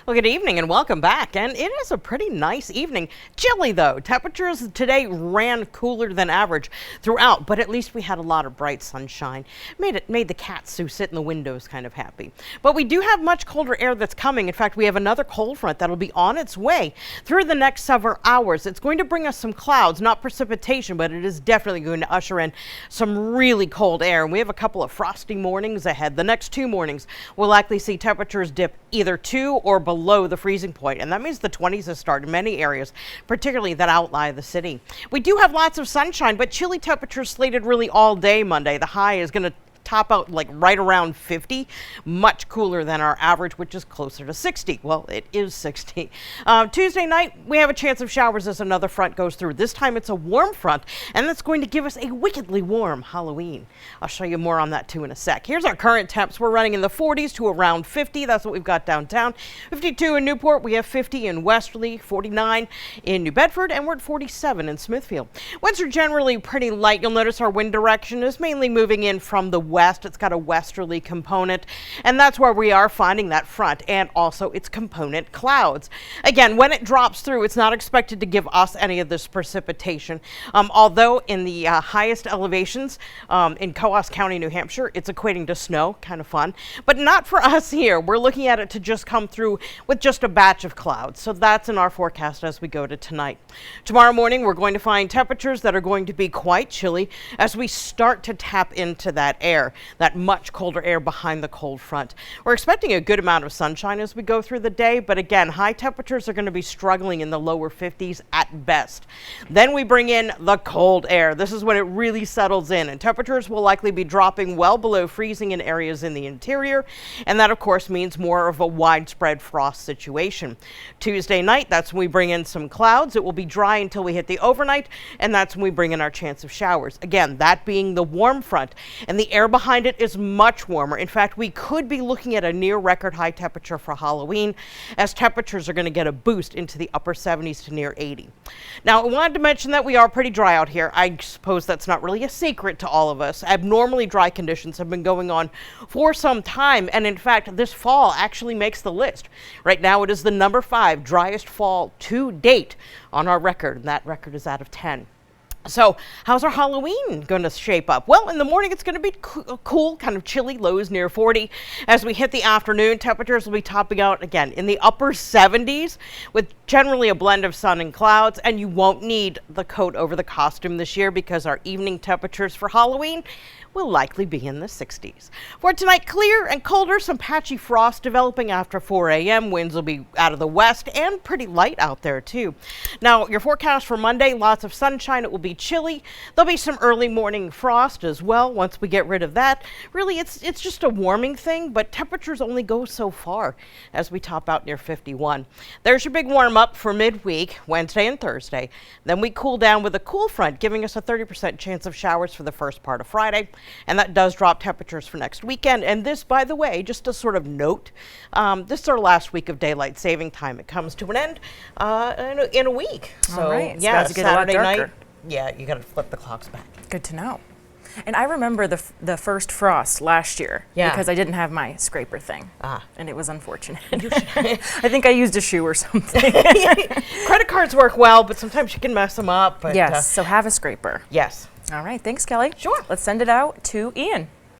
Well, good evening and welcome back. And it is a pretty nice evening. Chilly though. Temperatures today ran cooler than average throughout, but at least we had a lot of bright sunshine. Made the cats who sit in the windows kind of happy. But we do have much colder air that's coming. In fact, we have another cold front that'll be on its way through the next several hours. It's going to bring us some clouds, not precipitation, but it is definitely going to usher in some really cold air. And we have a couple of frosty mornings ahead. The next 2 mornings we'll likely see temperatures dip either to or below the freezing point, and that means the 20s have started in many areas, particularly that outlie the city. We do have lots of sunshine, but chilly temperatures slated really all day Monday. The high is going to top out like right around 50, much cooler than our average, which is closer to 60. Well, it is 60. Tuesday night, we have a chance of showers as another front goes through. This time it's a warm front, and that's going to give us a wickedly warm Halloween. I'll show you more on that too in a sec. Here's our current temps. We're running in the 40s to around 50. That's what we've got downtown. 52 in Newport. We have 50 in Westerly, 49 in New Bedford, and we're at 47 in Smithfield. Winds are generally pretty light. You'll notice our wind direction is mainly moving in from the west. It's got a westerly component, and that's where we are finding that front and also its component clouds. Again, when it drops through, it's not expected to give us any of this precipitation, although in the highest elevations in Coos County, New Hampshire, it's equating to snow, kind of fun, but not for us here. We're looking at it to just come through with just a batch of clouds, so that's in our forecast as we go to tonight. Tomorrow morning, we're going to find temperatures that are going to be quite chilly as we start to tap into that air, that much colder air behind the cold front. We're expecting a good amount of sunshine as we go through the day, but again, high temperatures are going to be struggling in the lower 50s at best. Then we bring in the cold air. This is when it really settles in, and temperatures will likely be dropping well below freezing in areas in the interior, and that of course means more of a widespread frost situation. Tuesday night, that's when we bring in some clouds. It will be dry until we hit the overnight, and that's when we bring in our chance of showers. Again, that being the warm front, and the air behind it is much warmer. In fact, we could be looking at a near record high temperature for Halloween, as temperatures are going to get a boost into the upper 70s to near 80. Now, I wanted to mention that we are pretty dry out here. I suppose that's not really a secret to all of us. Abnormally dry conditions have been going on for some time, and in fact, this fall actually makes the list. Right now, it is the number 5 driest fall to date on our record, and that record is out of 10. So how's our Halloween going to shape up? Well, in the morning, it's going to be cool, kind of chilly, lows near 40. As we hit the afternoon, temperatures will be topping out again in the upper 70s with generally a blend of sun and clouds. And you won't need the coat over the costume this year because our evening temperatures for Halloween will likely be in the 60s. For tonight, clear and colder, some patchy frost developing after 4 a.m. Winds will be out of the west and pretty light out there too. Now, your forecast for Monday, lots of sunshine. It will be chilly. There'll be some early morning frost as well once we get rid of that. Really, it's just a warming thing, but temperatures only go so far as we top out near 51. There's your big warm up for midweek, Wednesday and Thursday. Then we cool down with a cool front, giving us a 30% chance of showers for the first part of Friday. And that does drop temperatures for next weekend. And this, by the way, just a sort of note, this is our last week of daylight saving time. It comes to an end in a week. So, all right. yeah, it's get Saturday a lot night. Yeah, you got to flip the clocks back. Good to know. And I remember the first frost last year because I didn't have my scraper thing. And it was unfortunate. I think I used a shoe or something. Credit cards work well, but sometimes you can mess them up. But, yes, so have a scraper. Yes. All right, thanks, Kelly. Sure. Let's send it out to Ian.